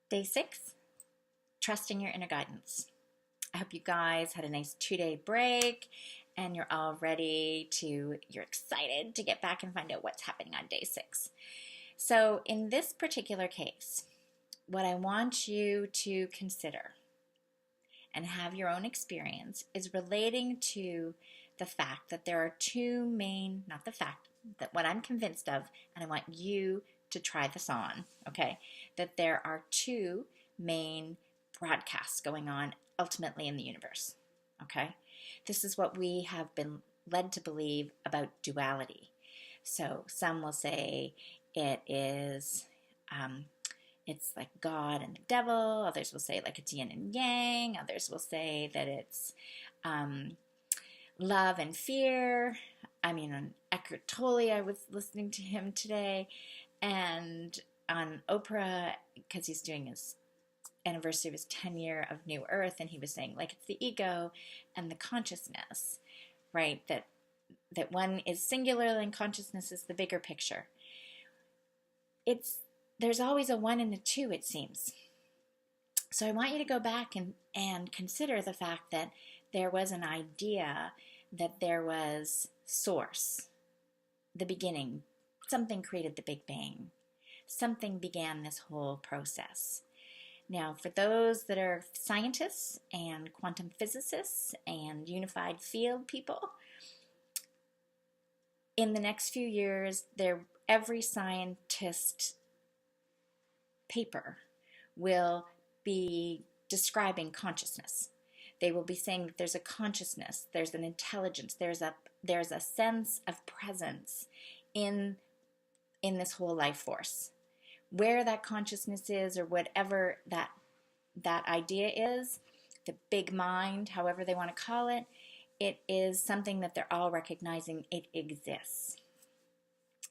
Day 6, trusting your inner guidance. I hope you guys had a nice 2-day break and you're you're excited to get back and find out what's happening on day 6. So in this particular case, what I want you to consider and have your own experience is relating to the fact that there are two main, not the fact, that what I'm convinced of, and I want you to try this on, okay, that there are two main broadcasts going on ultimately in the universe, okay? This is what we have been led to believe about duality. So some will say it is, it's like God and the devil. Others will say like it's yin and yang. Others will say that it's love and fear. I mean, on Eckhart Tolle, I was listening to him today, and on Oprah, because he's doing his anniversary of his 10-year of New Earth, and he was saying like it's the ego and the consciousness, right? That one is singular and consciousness is the bigger picture. There's always a one and a two, it seems. So I want you to go back and consider the fact that there was an idea that there was source, the beginning. Something created the Big Bang. Something began this whole process. Now, for those that are scientists and quantum physicists and unified field people, in the next few years, every scientist paper will be describing consciousness. They will be saying that there's a consciousness, there's an intelligence, there's a sense of presence in this whole life force. Where that consciousness is, or whatever that idea is, the big mind, however they want to call it, it is something that they're all recognizing it exists.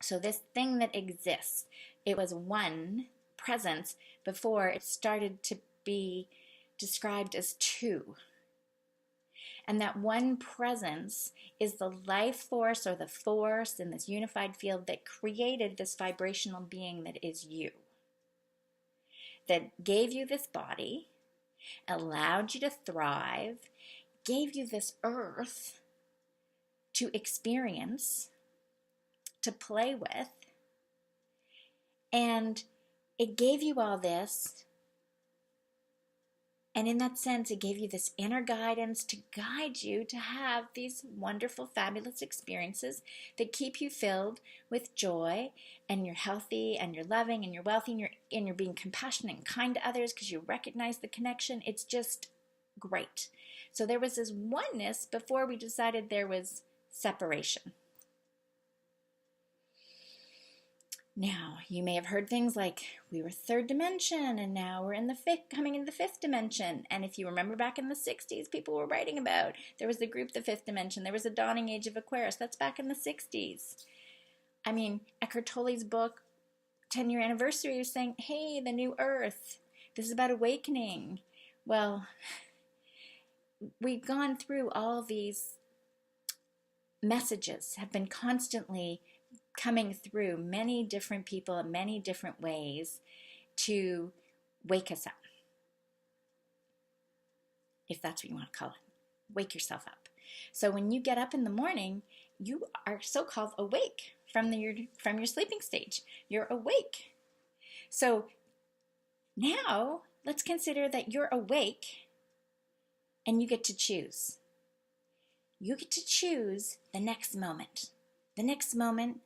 So this thing that exists, it was one presence before it started to be described as two. And that one presence is the life force or the force in this unified field that created this vibrational being that is you. That gave you this body, allowed you to thrive, gave you this earth to experience, to play with, and it gave you all this, and in that sense, it gave you this inner guidance to guide you to have these wonderful, fabulous experiences that keep you filled with joy, and you're healthy, and you're loving, and you're wealthy, and you're being compassionate and kind to others because you recognize the connection. It's just great. So there was this oneness before we decided there was separation. Now, you may have heard things like we were third dimension and now we're in the coming into the fifth dimension. And if you remember back in the 60s, people were writing about, there was the group, the fifth dimension. There was a dawning age of Aquarius. That's back in the 60s. I mean, Eckhart Tolle's book, 10-year anniversary, was saying, hey, the new earth. This is about awakening. Well, we've gone through all these messages, have been constantly coming through many different people in many different ways to wake us up. If that's what you want to call it. Wake yourself up. So when you get up in the morning, you are so-called awake from your sleeping stage. You're awake. So now let's consider that you're awake and you get to choose. You get to choose the next moment. The next moment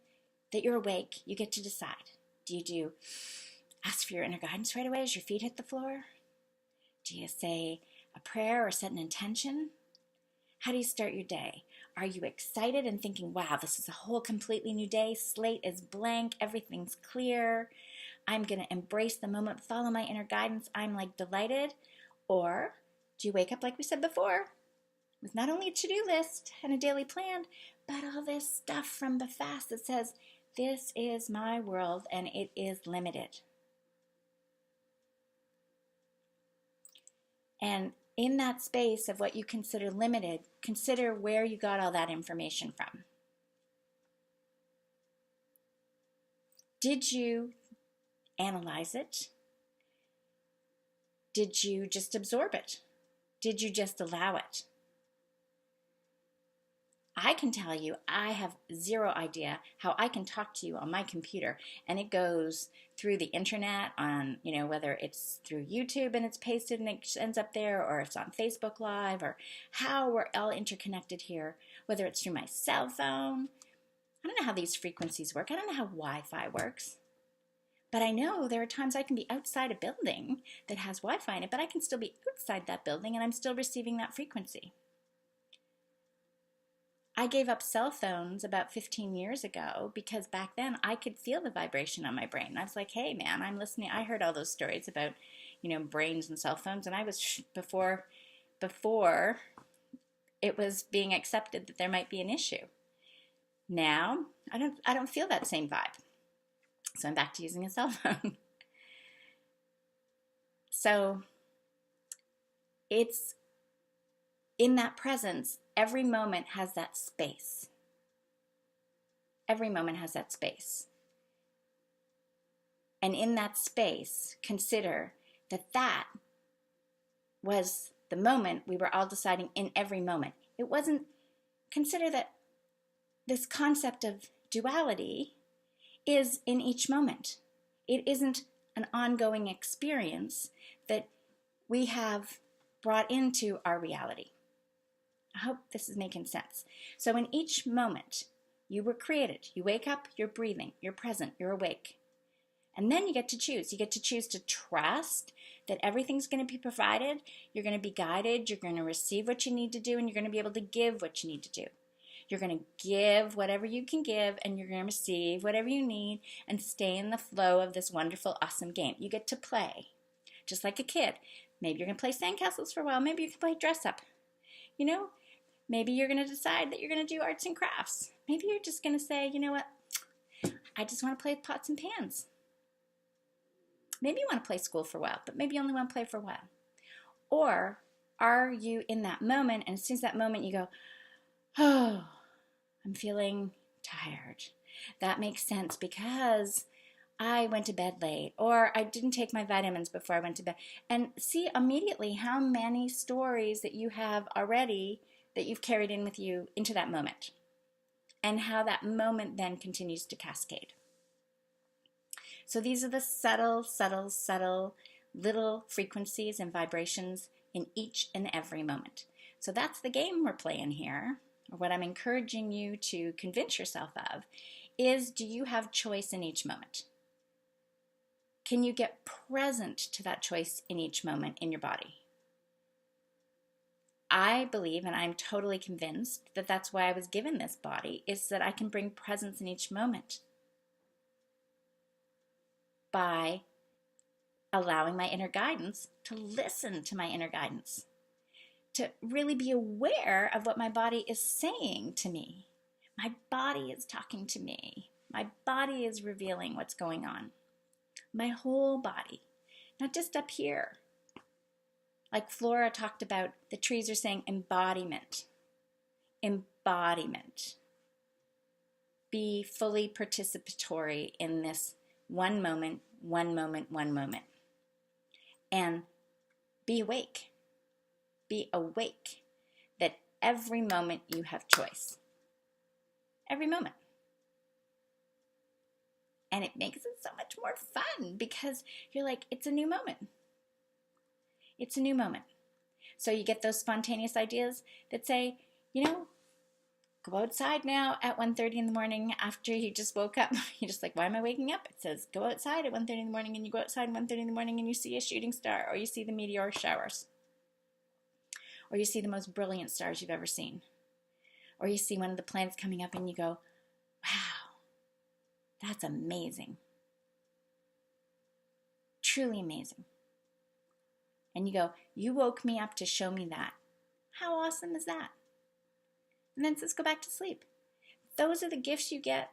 that you're awake, you get to decide. Do you ask for your inner guidance right away as your feet hit the floor? Do you say a prayer or set an intention? How do you start your day? Are you excited and thinking, wow, this is a whole completely new day, slate is blank, everything's clear, I'm going to embrace the moment, follow my inner guidance, I'm like delighted? Or do you wake up like we said before, with not only a to-do list and a daily plan, but all this stuff from the fast that says, this is my world and it is limited. And in that space of what you consider limited, consider where you got all that information from. Did you analyze it? Did you just absorb it? Did you just allow it? I can tell you, I have zero idea how I can talk to you on my computer, and it goes through the internet on, whether it's through YouTube and it's pasted and it ends up there, or it's on Facebook Live, or how we're all interconnected here, whether it's through my cell phone. I don't know how these frequencies work. I don't know how Wi-Fi works. But I know there are times I can be outside a building that has Wi-Fi in it, but I can still be outside that building and I'm still receiving that frequency. I gave up cell phones about 15 years ago because back then I could feel the vibration on my brain. I was like, hey man, I'm listening. I heard all those stories about, brains and cell phones, and I was before it was being accepted that there might be an issue. Now, I don't feel that same vibe. So I'm back to using a cell phone. So it's in that presence, every moment has that space. Every moment has that space. And in that space, consider that that was the moment we were all deciding in every moment. It wasn't, consider that this concept of duality is in each moment. It isn't an ongoing experience that we have brought into our reality. I hope this is making sense. So in each moment, you were created. You wake up, you're breathing, you're present, you're awake. And then you get to choose. You get to choose to trust that everything's going to be provided. You're going to be guided. You're going to receive what you need to do, and you're going to be able to give what you need to do. You're going to give whatever you can give, and you're going to receive whatever you need and stay in the flow of this wonderful, awesome game. You get to play, just like a kid. Maybe you're going to play sandcastles for a while. Maybe you can play dress up. Maybe you're going to decide that you're going to do arts and crafts. Maybe you're just going to say, you know what, I just want to play with pots and pans. Maybe you want to play school for a while, but maybe you only want to play for a while. Or are you in that moment, and as soon as that moment you go, oh, I'm feeling tired. That makes sense because I went to bed late, or I didn't take my vitamins before I went to bed. And see immediately how many stories that you have already that you've carried in with you into that moment, and how that moment then continues to cascade. So these are the subtle, subtle, subtle little frequencies and vibrations in each and every moment. So that's the game we're playing here, or what I'm encouraging you to convince yourself of, is do you have choice in each moment? Can you get present to that choice in each moment in your body? I believe, and I'm totally convinced, that that's why I was given this body, is that I can bring presence in each moment by allowing my inner guidance to listen to my inner guidance, to really be aware of what my body is saying to me. My body is talking to me. My body is revealing what's going on. My whole body, not just up here. Like Flora talked about, the trees are saying embodiment. Embodiment. Be fully participatory in this one moment, one moment, one moment. And be awake. Be awake that every moment you have choice. Every moment. And it makes it so much more fun because you're like, it's a new moment. It's a new moment. So you get those spontaneous ideas that say, go outside now at 1:30 in the morning after you just woke up. You're just like, why am I waking up? It says, go outside at 1:30 in the morning, and you go outside at 1:30 in the morning and you see a shooting star, or you see the meteor showers, or you see the most brilliant stars you've ever seen, or you see one of the planets coming up and you go, wow, that's amazing. Truly amazing. And you go, you woke me up to show me that. How awesome is that? And then it says, go back to sleep. Those are the gifts you get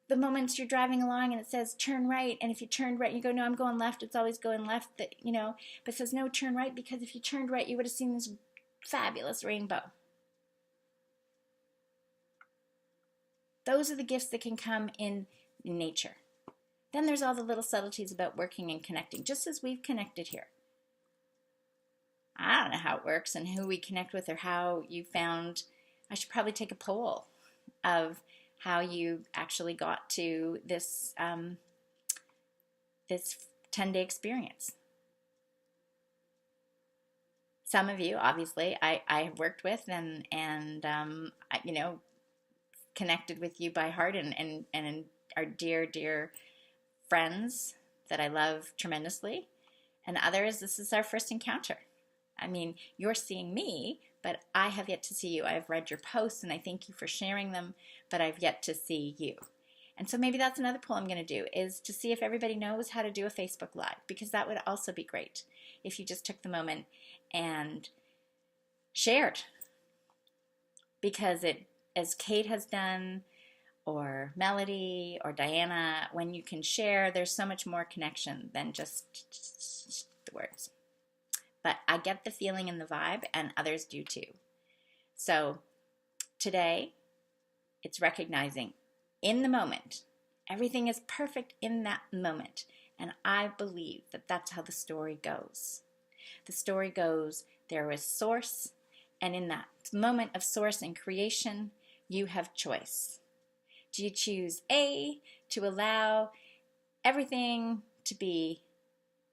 the moments you're driving along and it says turn right, and if you turned right, you go, no, I'm going left. It's always going left. But it says no, turn right, because if you turned right, you would have seen this fabulous rainbow. Those are the gifts that can come in nature. Then there's all the little subtleties about working and connecting, just as we've connected here. I don't know how it works and who we connect with or how you found. I should probably take a poll of how you actually got to this 10-day experience. Some of you, obviously, I have worked with and connected with you by heart and are dear, dear friends that I love tremendously. And others, this is our first encounter. I mean, you're seeing me, but I have yet to see you. I've read your posts and I thank you for sharing them, but I've yet to see you. And so maybe that's another poll I'm going to do, is to see if everybody knows how to do a Facebook Live, because that would also be great if you just took the moment and shared. Because it, as Kate has done, or Melody, or Diana, when you can share, there's so much more connection than just the words. But I get the feeling and the vibe, and others do too. So today, it's recognizing in the moment. Everything is perfect in that moment. And I believe that that's how the story goes. The story goes, there was source, and in that moment of source and creation, you have choice. Do you choose A, to allow everything to be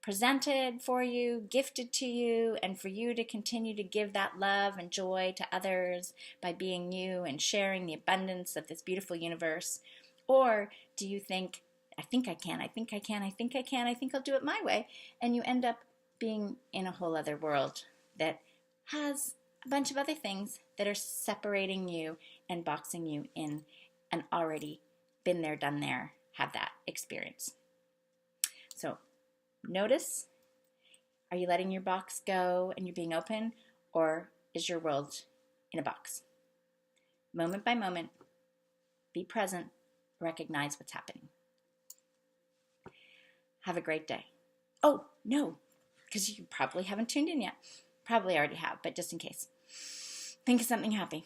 presented for you, gifted to you, and for you to continue to give that love and joy to others by being you and sharing the abundance of this beautiful universe? Or do you think, I think I can, I think I can, I think I can, I think I'll do it my way, and you end up being in a whole other world that has a bunch of other things that are separating you and boxing you in, and already been there, done there, have that experience. So notice, are you letting your box go and you're being open, or is your world in a box? Moment by moment, be present, recognize what's happening. Have a great day. Oh, no, because you probably haven't tuned in yet. Probably already have, but just in case. Think of something happy.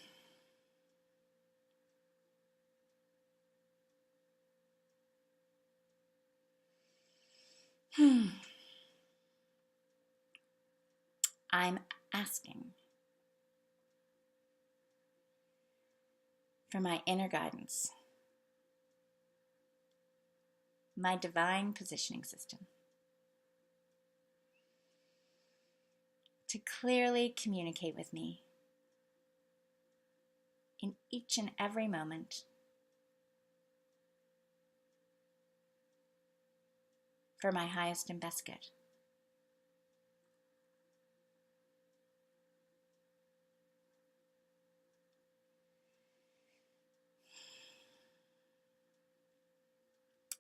I'm asking for my inner guidance, my divine positioning system, to clearly communicate with me in each and every moment for my highest and best good.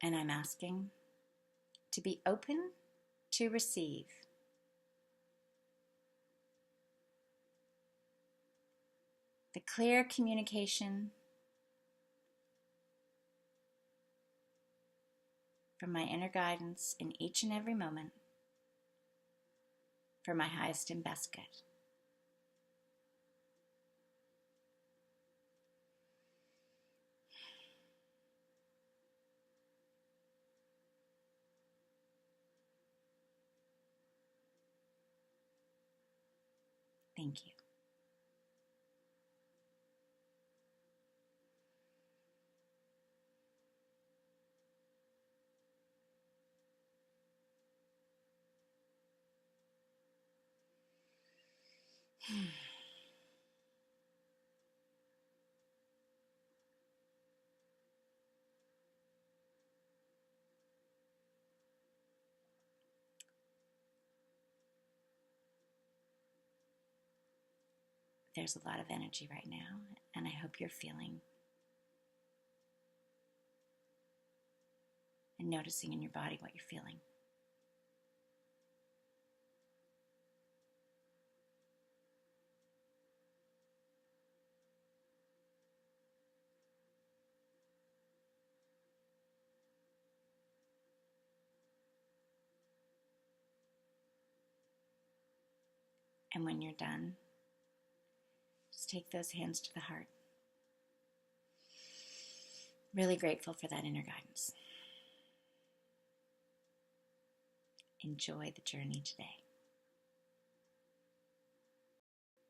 And I'm asking to be open to receive the clear communication from my inner guidance in each and every moment for my highest and best good. Thank you. There's a lot of energy right now, and I hope you're feeling and noticing in your body what you're feeling. And when you're done, just take those hands to the heart. Really grateful for that inner guidance. Enjoy the journey today.